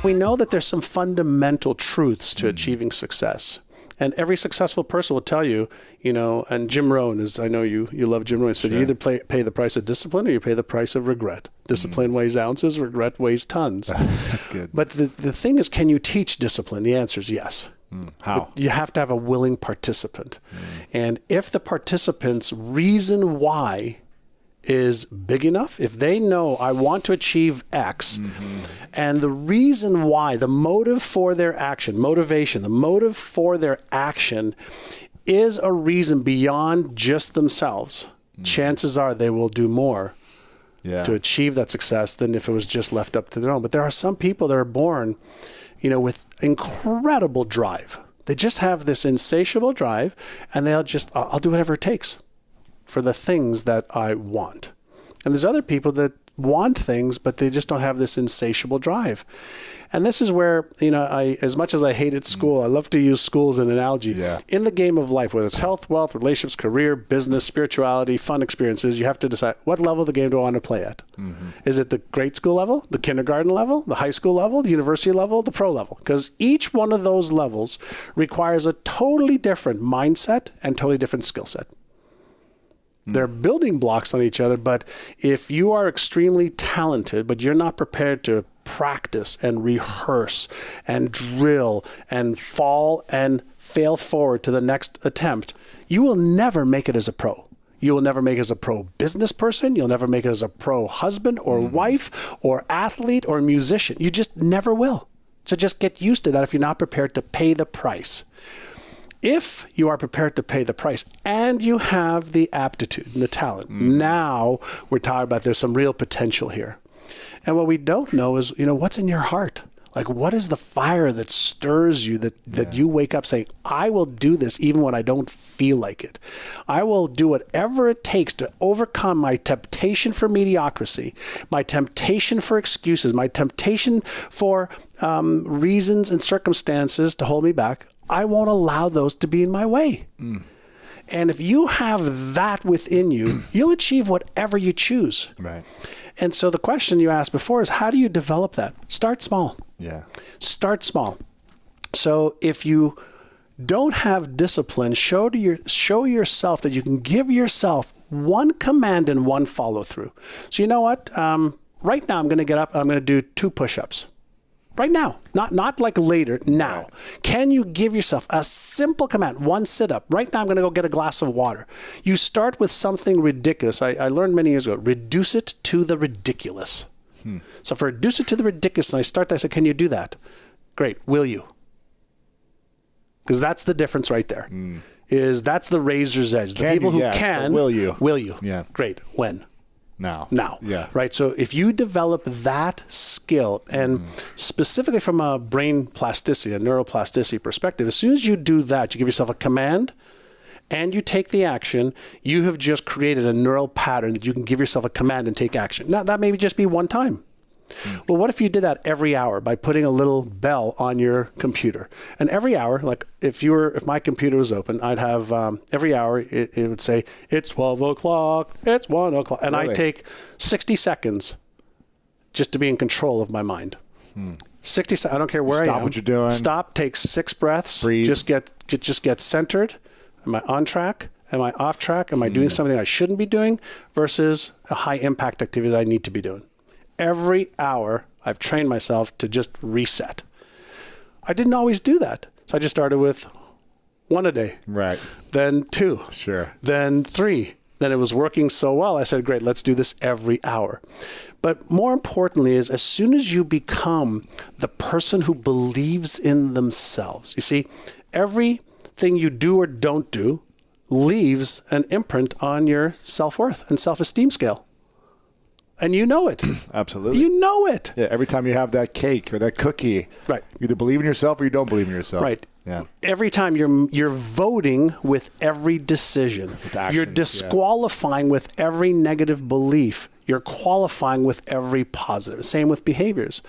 We know that there's some fundamental truths to achieving success. And every successful person will tell you, and Jim Rohn is, I know you love Jim Rohn, said you either pay the price of discipline or you pay the price of regret. Discipline weighs ounces, regret weighs tons. That's good. But the thing is, can you teach discipline? The answer is yes. How? But you have to have a willing participant. And if the participant's reason why is big enough, if they know I want to achieve X, and the reason why, the motive for their action, motivation, the motive for their action is a reason beyond just themselves, chances are they will do more to achieve that success than if it was just left up to their own. But there are some people that are born, with incredible drive. They just have this insatiable drive, and they'll just, I'll do whatever it takes for the things that I want. And there's other people that want things, but they just don't have this insatiable drive. And this is where, as much as I hated school, I love to use school as an analogy. Yeah. In the game of life, whether it's health, wealth, relationships, career, business, spirituality, fun experiences, you have to decide what level of the game do I want to play at. Is it the grade school level, the kindergarten level, the high school level, the university level, the pro level? Because each one of those levels requires a totally different mindset and totally different skill set. They're building blocks on each other, but if you are extremely talented, but you're not prepared to practice and rehearse and drill and fall and fail forward to the next attempt, you will never make it as a pro. You will never make it as a pro business person. You'll never make it as a pro husband or wife or athlete or musician. You just never will. So just get used to that if you're not prepared to pay the price. If you are prepared to pay the price and you have the aptitude and the talent, now we're talking about there's some real potential here. And what we don't know is, what's in your heart? Like, what is the fire that stirs you, that you wake up saying, I will do this even when I don't feel like it. I will do whatever it takes to overcome my temptation for mediocrity, my temptation for excuses, my temptation for reasons and circumstances to hold me back. I won't allow those to be in my way. And if you have that within you, you'll achieve whatever you choose. Right. And so the question you asked before is, how do you develop that? Start small. Yeah. Start small. So if you don't have discipline, show yourself that you can give yourself one command and one follow through. So you know what? Right now I'm going to get up and I'm going to do 2 push-ups. Right now, not like later, now. Can you give yourself a simple command, 1 sit-up? Right now, I'm going to go get a glass of water. You start with something ridiculous. I learned many years ago, reduce it to the ridiculous. So if I reduce it to the ridiculous, and I start that, I say, can you do that? Great. Will you? Because that's the difference right there. That's the razor's edge. The people who can, will you? Will you? Yeah. Great. When? Now. Yeah. Right. So if you develop that skill, and specifically from a brain plasticity, a neuroplasticity perspective, as soon as you do that, you give yourself a command and you take the action, you have just created a neural pattern that you can give yourself a command and take action. Now, that may just be one time. Well, what if you did that every hour by putting a little bell on your computer? And every hour, like if my computer was open, I'd have every hour it would say, it's 12 o'clock, it's 1 o'clock. And I take 60 seconds just to be in control of my mind. 60 seconds, I don't care where I am. Stop what you're doing. Stop, take 6 breaths. Breathe. Just get centered. Am I on track? Am I off track? Am I doing something I shouldn't be doing versus a high impact activity that I need to be doing? Every hour, I've trained myself to just reset. I didn't always do that. So I just started with 1 a day. Right. Then 2. Sure. Then 3. Then it was working so well, I said, great, let's do this every hour. But more importantly is, as soon as you become the person who believes in themselves, you see, everything you do or don't do leaves an imprint on your self-worth and self-esteem scale. And you know it. Absolutely. You know it. Yeah, every time you have that cake or that cookie, right, you either believe in yourself or you don't believe in yourself. Right. Yeah. Every time you're voting with every decision. With actions, you're disqualifying with every negative belief. You're qualifying with every positive. Same with behaviors.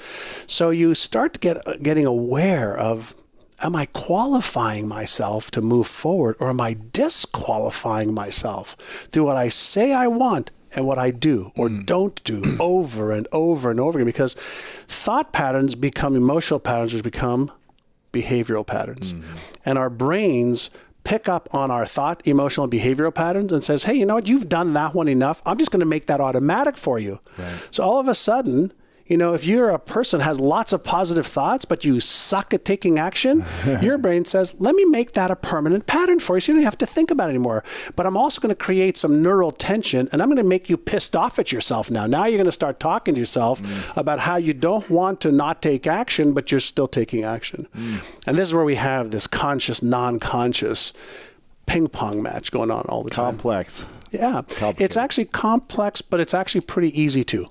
So you start getting aware of, am I qualifying myself to move forward, or am I disqualifying myself through what I say I want and what I do or don't do over and over and over again, because thought patterns become emotional patterns, which become behavioral patterns. And our brains pick up on our thought, emotional, and behavioral patterns and says, hey, you know what? You've done that one enough. I'm just going to make that automatic for you. Right. So all of a sudden, you know, if you're a person who has lots of positive thoughts, but you suck at taking action, your brain says, let me make that a permanent pattern for you so you don't have to think about it anymore. But I'm also going to create some neural tension, and I'm going to make you pissed off at yourself now. Now you're going to start talking to yourself about how you don't want to not take action, but you're still taking action. And this is where we have this conscious, non-conscious ping pong match going on all the time. Complex. Yeah. It's actually complex, but it's actually pretty easy too.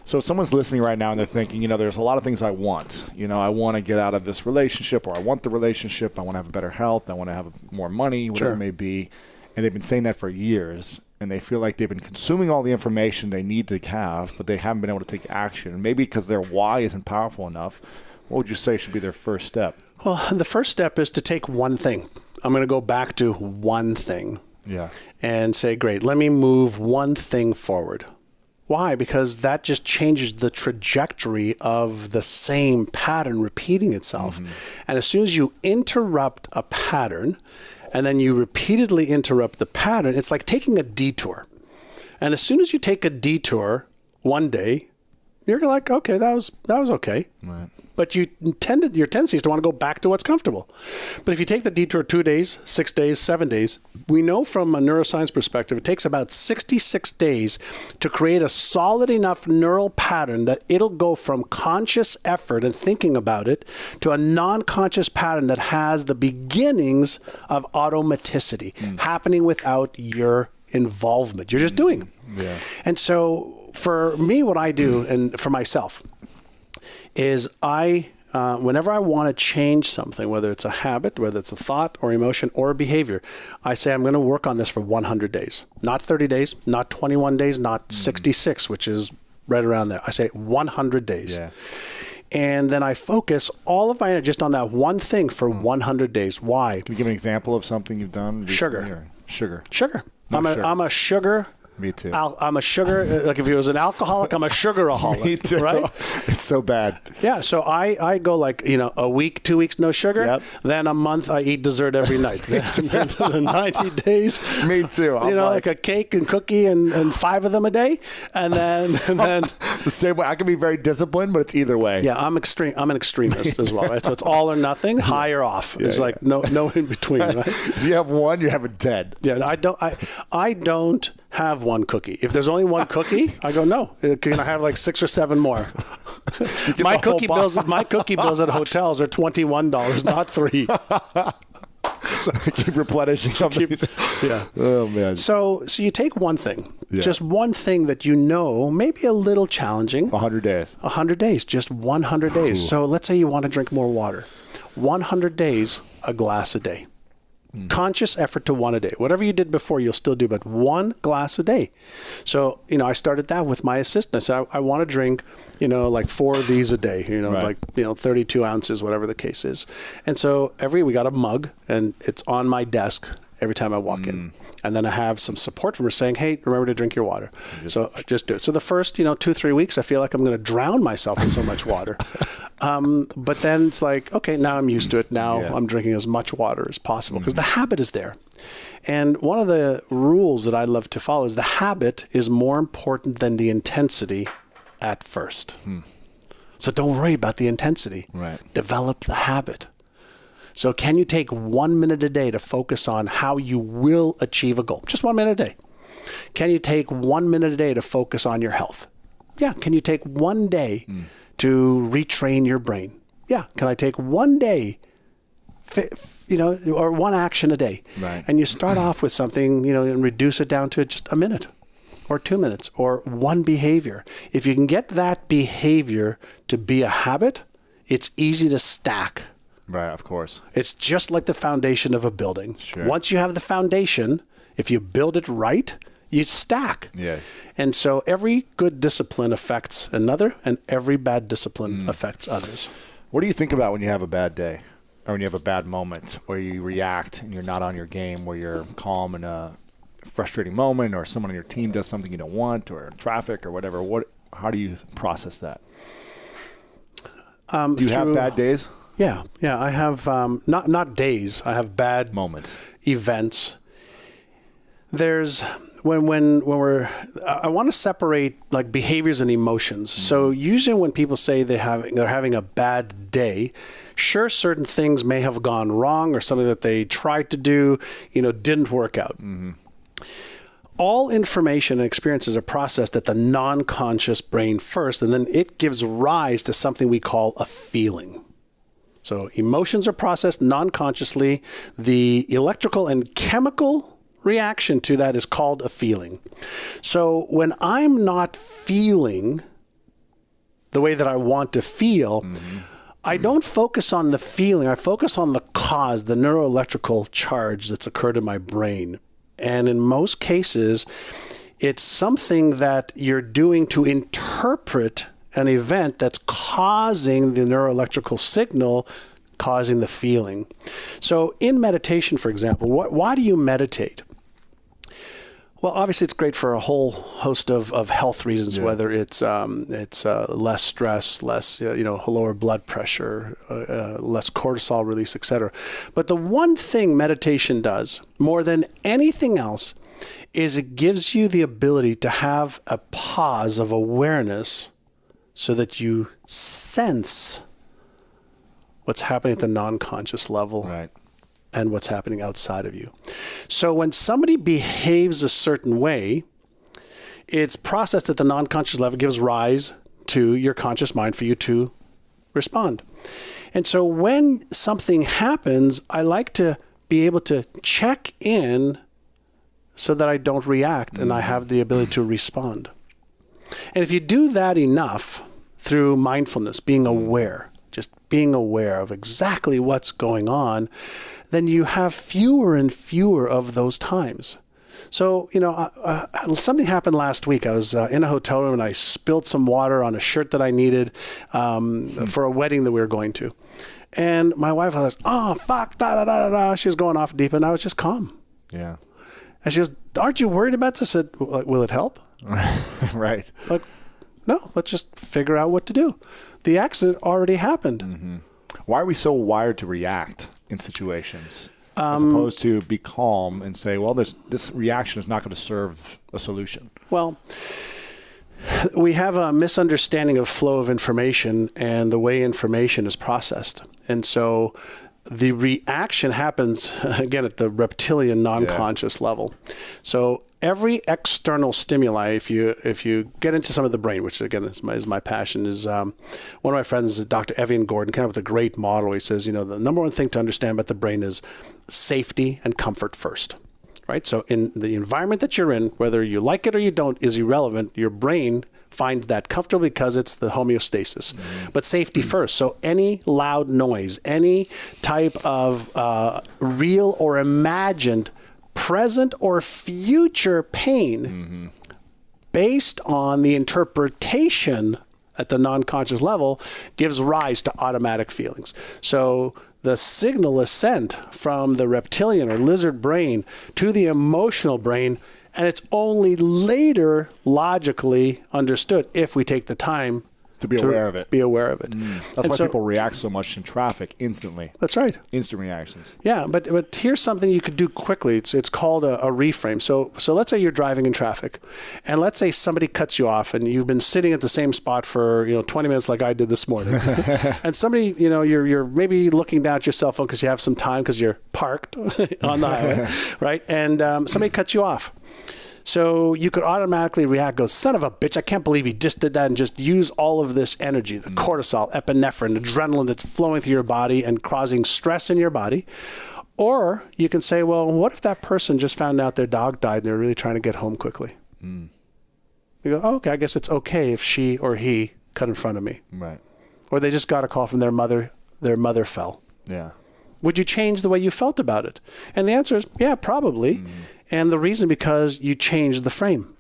So if someone's listening right now and they're thinking, you know, there's a lot of things I want. You know, I want to get out of this relationship, or I want the relationship. I want to have better health. I want to have more money, whatever it may be. And they've been saying that for years, and they feel like they've been consuming all the information they need to have, but they haven't been able to take action. And maybe because their why isn't powerful enough. What would you say should be their first step? Well, the first step is to take one thing. I'm going to go back to one thing. Yeah. And say, great, let me move one thing forward. Why? Because that just changes the trajectory of the same pattern repeating itself. And as soon as you interrupt a pattern, and then you repeatedly interrupt the pattern, it's like taking a detour. And as soon as you take a detour one day, you're like, okay, that was okay. Right. But your tendency is to want to go back to what's comfortable. But if you take the detour 2 days, 6 days, 7 days, we know from a neuroscience perspective, it takes about 66 days to create a solid enough neural pattern that it'll go from conscious effort and thinking about it to a non-conscious pattern that has the beginnings of automaticity happening without your involvement. You're just doing. Yeah. And so for me, what I do, and for myself, is whenever I want to change something, whether it's a habit, whether it's a thought or emotion or a behavior, I say I'm going to work on this for 100 days. Not 30 days, not 21 days, not 66, which is right around there. I say 100 days. Yeah. And then I focus all of my energy just on that one thing for 100 days. Why? Can you give an example of something you've done recently? Sugar. I'm a sugar. Me too. I'm a sugar, like if he was an alcoholic, I'm a sugaraholic. Me too. Right? It's so bad. Yeah. So I go like, a week, 2 weeks, no sugar. Yep. Then a month, I eat dessert every night. Then 90 days. Me too. Like a cake and cookie and 5 of them a day. And then the same way. I can be very disciplined, but it's either way. Yeah. I'm an extremist as well. Right? So it's all or nothing, high or off. It's like no in between. Right? If you have one, you have it dead. Yeah. I don't have one cookie. If there's only one cookie, I go, no. Can I have like 6 or 7 more? My cookie bills at hotels are $21, not $3. So keep replenishing. Yeah. Oh man. So you take one thing, just one thing that maybe a little challenging. 100 days. 100 days, just 100 days. So let's say you want to drink more water. 100 days, a glass a day. Conscious effort to 1 a day. Whatever you did before, you'll still do, but 1 glass a day. So, I started that with my assistant. So I want to drink, like 4 of these a day, right. 32 ounces, whatever the case is. And so we got a mug, and it's on my desk every time I walk in. And then I have some support from her saying, hey, remember to drink your water. So just do it. So the first, 2-3 weeks, I feel like I'm going to drown myself in so much water. But then it's like, okay, now I'm used to it. Now I'm drinking as much water as possible because the habit is there. And one of the rules that I love to follow is the habit is more important than the intensity at first. So don't worry about the intensity. Right. Develop the habit. So can you take 1 minute a day to focus on how you will achieve a goal? Just 1 minute a day. Can you take 1 minute a day to focus on your health? Yeah. Can you take 1 day to retrain your brain? Yeah. Can I take 1 day, or 1 action a day? Right. And you start off with something, and reduce it down to just a minute or 2 minutes or 1 behavior. If you can get that behavior to be a habit, it's easy to stack. Right, of course. It's just like the foundation of a building. Sure. Once you have the foundation, if you build it right, you stack. Yeah. And so every good discipline affects another, and every bad discipline affects others. What do you think about when you have a bad day or when you have a bad moment where you react and you're not on your game, where you're calm in a frustrating moment, or someone on your team does something you don't want, or traffic or whatever, how do you process that? Do you have bad days? Yeah. I have not days. I have bad moments, events. There's when I want to separate like behaviors and emotions. Mm-hmm. So usually when people say they're having a bad day, sure, certain things may have gone wrong, or something that they tried to do, didn't work out. Mm-hmm. All information and experiences are processed at the non-conscious brain first, and then it gives rise to something we call a feeling. So emotions are processed non-consciously. The electrical and chemical reaction to that is called a feeling. So when I'm not feeling the way that I want to feel, mm-hmm. I don't focus on the feeling. I focus on the cause, the neuroelectrical charge that's occurred in my brain. And in most cases, it's something that you're doing to interpret an event that's causing the neuroelectrical signal, causing the feeling. So in meditation, for example, why do you meditate? Well, obviously, it's great for a whole host of health reasons, whether it's less stress, less lower blood pressure, less cortisol release, etc. But the one thing meditation does more than anything else is it gives you the ability to have a pause of awareness so that you sense what's happening at the non-conscious level. Right. And what's happening outside of you. So when somebody behaves a certain way, it's processed at the non-conscious level, gives rise to your conscious mind for you to respond. And so when something happens, I like to be able to check in so that I don't react and I have the ability to respond. And if you do that enough through mindfulness, being aware, just being aware of exactly what's going on, then you have fewer and fewer of those times. So, something happened last week. I was in a hotel room and I spilled some water on a shirt that I needed for a wedding that we were going to. And my wife was, oh, fuck, da-da-da-da-da. She was going off deep, and I was just calm. Yeah. And she goes, aren't you worried about this? I said, will it help? Right. Like, no, let's just figure out what to do. The accident already happened. Mm-hmm. Why are we so wired to react in situations as opposed to be calm and say, well, this reaction is not going to serve a solution? Well, we have a misunderstanding of flow of information and the way information is processed. And so the reaction happens, again, at the reptilian non-conscious level. So every external stimuli, if you get into some of the brain, which again is my passion, is one of my friends is Dr. Evian Gordon, kind of with a great model. He says, the number one thing to understand about the brain is safety and comfort first, right? So in the environment that you're in, whether you like it or you don't, is irrelevant. Your brain finds that comfortable because it's the homeostasis. Mm-hmm. But safety first. So any loud noise, any type of real or imagined present or future pain based on the interpretation at the non-conscious level gives rise to automatic feelings. So the signal is sent from the reptilian or lizard brain to the emotional brain, and it's only later logically understood if we take the time to be aware of it. That's why people react so much in traffic instantly. That's right. Instant reactions. Yeah, but here's something you could do quickly. It's called a reframe. So let's say you're driving in traffic, and let's say somebody cuts you off, and you've been sitting at the same spot for 20 minutes like I did this morning, and somebody you're maybe looking down at your cell phone because you have some time because you're parked on the highway, right? And somebody cuts you off. So you could automatically react, go, son of a bitch, I can't believe he just did that, and just use all of this energy, the cortisol, epinephrine, adrenaline that's flowing through your body and causing stress in your body. Or you can say, well, what if that person just found out their dog died and they're really trying to get home quickly? You go, oh, okay, I guess it's okay if she or he cut in front of me. Right. Or they just got a call from their mother fell. Yeah. Would you change the way you felt about it? And the answer is, yeah, probably. And the reason because you changed the frame.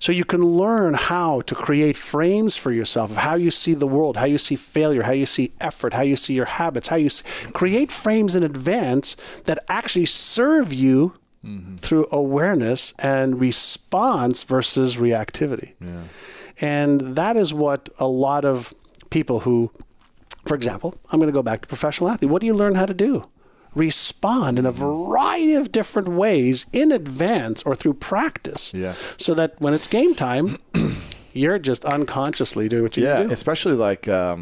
So you can learn how to create frames for yourself of how you see the world, how you see failure, how you see effort, how you see your habits, how you create frames in advance that actually serve you through awareness and response versus reactivity. Yeah. And that is what a lot of people who, for example, I'm going to go back to professional athlete. What do you learn how to do? Respond in a variety of different ways in advance or through practice. Yeah. So that when it's game time, you're just unconsciously doing what you do. Yeah, especially like, I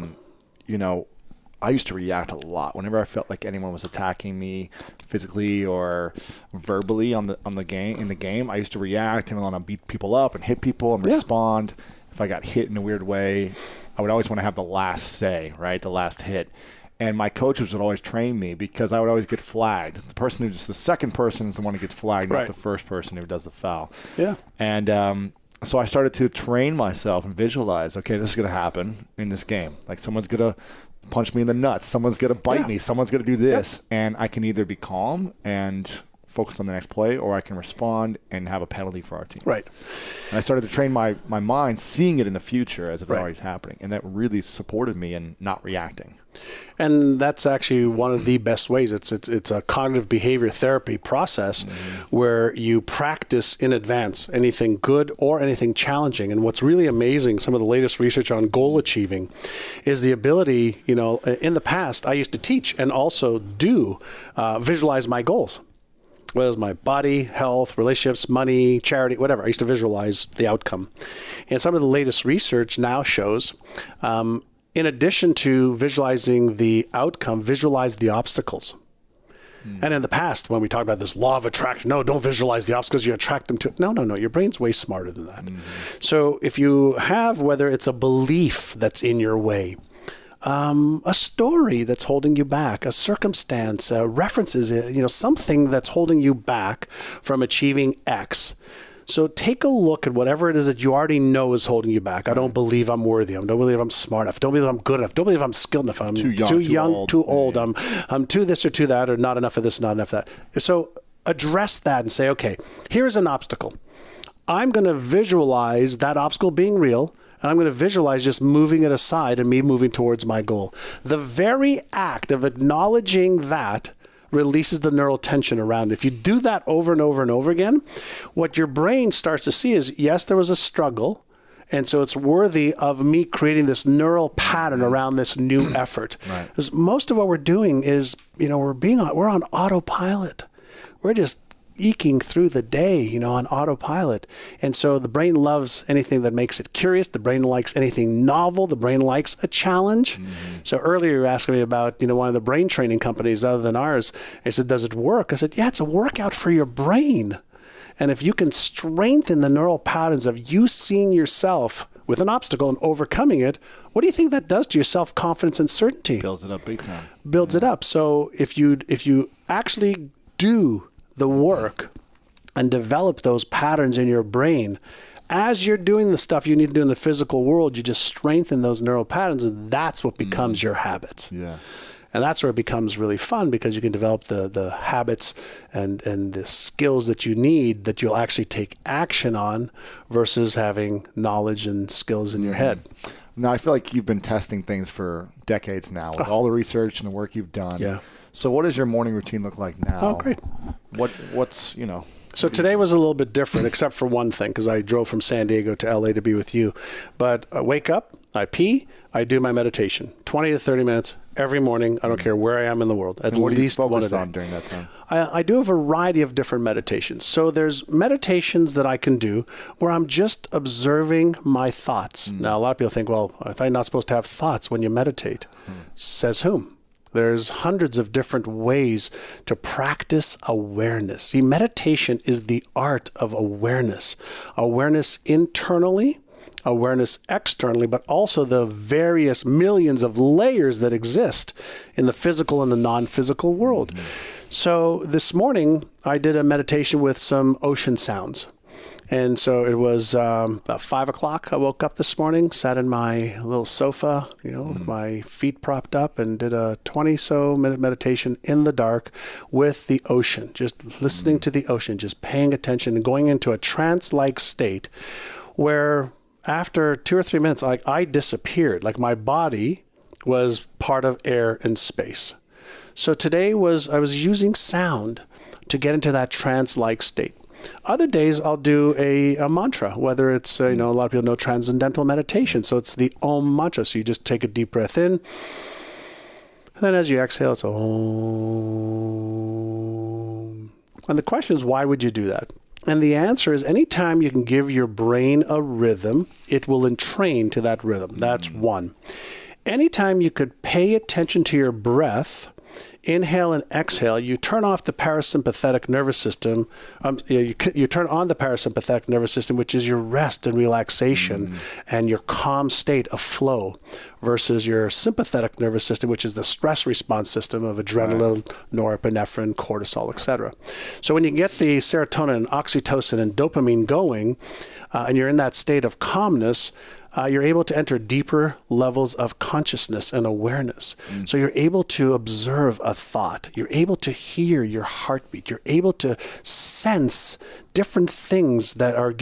used to react a lot whenever I felt like anyone was attacking me physically or verbally in the game. I used to react and want to beat people up and hit people and respond. If I got hit in a weird way, I would always want to have the last say, right? The last hit. And my coaches would always train me because I would always get flagged. The second person is the one who gets flagged, not the first person who does the foul. Yeah. And so I started to train myself and visualize, okay, this is going to happen in this game. Like someone's going to punch me in the nuts. Someone's going to bite me. Someone's going to do this. And I can either be calm and focus on the next play, or I can respond and have a penalty for our team. Right. And I started to train my mind, seeing it in the future as it was already happening. And that really supported me in not reacting. And that's actually one of the best ways. It's a cognitive behavior therapy process where you practice in advance anything good or anything challenging. And what's really amazing, some of the latest research on goal achieving, is the ability, in the past, I used to teach and also do visualize my goals. Whether it's my body, health, relationships, money, charity, whatever. I used to visualize the outcome. And some of the latest research now shows in addition to visualizing the outcome, visualize the obstacles. And in the past, when we talked about this law of attraction, no, don't visualize the obstacles, you attract them to it. No. Your brain's way smarter than that. So if you have, whether it's a belief that's in your way, a story that's holding you back, a circumstance, references, something that's holding you back from achieving X. So take a look at whatever it is that you already know is holding you back. I don't believe I'm worthy. I don't believe I'm smart enough. Don't believe I'm good enough. Don't believe I'm skilled enough. I'm too young, too old. I'm too this or too that, or not enough of this, not enough of that. So address that and say, okay, here's an obstacle. I'm going to visualize that obstacle being real, and I'm going to visualize just moving it aside and me moving towards my goal. The very act of acknowledging that releases the neural tension around it. If you do that over and over and over again, what your brain starts to see is, yes, there was a struggle, and so it's worthy of me creating this neural pattern around this new effort. Right. Because most of what we're doing is, we're on autopilot. We're just eking through the day, on autopilot. And so the brain loves anything that makes it curious. The brain likes anything novel. The brain likes a challenge. So earlier you were asking me about, one of the brain training companies other than ours. I said, does it work? I said, yeah, it's a workout for your brain. And if you can strengthen the neural patterns of you seeing yourself with an obstacle and overcoming it, what do you think that does to your self-confidence and certainty? Builds it up big time. Builds it up. So if you actually do the work and develop those patterns in your brain, as you're doing the stuff you need to do in the physical world, you just strengthen those neural patterns, and that's what becomes your habits. Yeah. And that's where it becomes really fun, because you can develop the habits and the skills that you need that you'll actually take action on versus having knowledge and skills in your head. Now, I feel like you've been testing things for decades now with all the research and the work you've done. Yeah. So what does your morning routine look like now? Oh, great. What's So today was a little bit different, except for one thing, because I drove from San Diego to LA to be with you. But I wake up, I pee, I do my meditation, 20 to 30 minutes every morning. I don't care where I am in the world. At least one a day. On during that time? I do a variety of different meditations. So there's meditations that I can do where I'm just observing my thoughts. Now, a lot of people think, well, I thought you're not supposed to have thoughts when you meditate. Says whom? There's hundreds of different ways to practice awareness. See, meditation is the art of awareness. Awareness internally, awareness externally, but also the various millions of layers that exist in the physical and the non-physical world. So this morning, I did a meditation with some ocean sounds. And so it was about 5 o'clock. I woke up this morning, sat in my little sofa, with my feet propped up, and did a 20-so-minute meditation in the dark with the ocean, just listening to the ocean, just paying attention and going into a trance-like state where after 2 or 3 minutes, I disappeared. Like my body was part of air and space. So today I was using sound to get into that trance-like state. Other days, I'll do a mantra, whether it's, a lot of people know transcendental meditation. So it's the Om mantra. So you just take a deep breath in. And then as you exhale, it's Om. And the question is, why would you do that? And the answer is, anytime you can give your brain a rhythm, it will entrain to that rhythm. That's one. Anytime you could pay attention to your breath, inhale and exhale, you turn off the parasympathetic nervous system. You turn on the parasympathetic nervous system, which is your rest and relaxation and your calm state of flow, versus your sympathetic nervous system, which is the stress response system of adrenaline, norepinephrine, cortisol, etc. So when you get the serotonin, oxytocin, and dopamine going, and you're in that state of calmness, you're able to enter deeper levels of consciousness and awareness. So you're able to observe a thought. You're able to hear your heartbeat. You're able to sense different things that are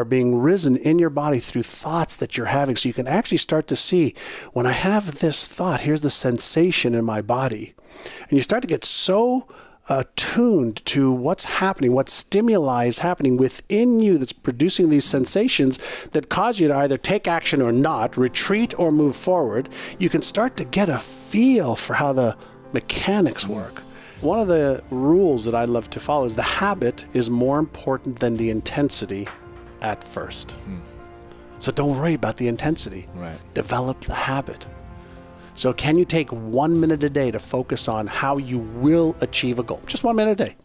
being risen in your body through thoughts that you're having. So you can actually start to see, when I have this thought, here's the sensation in my body. And you start to get so attuned to what's happening, what stimuli is happening within you that's producing these sensations that cause you to either take action or not, retreat or move forward. You can start to get a feel for how the mechanics work. One of the rules that I love to follow is the habit is more important than the intensity at first. So don't worry about the intensity. Develop the habit. So can you take 1 minute a day to focus on how you will achieve a goal? Just 1 minute a day.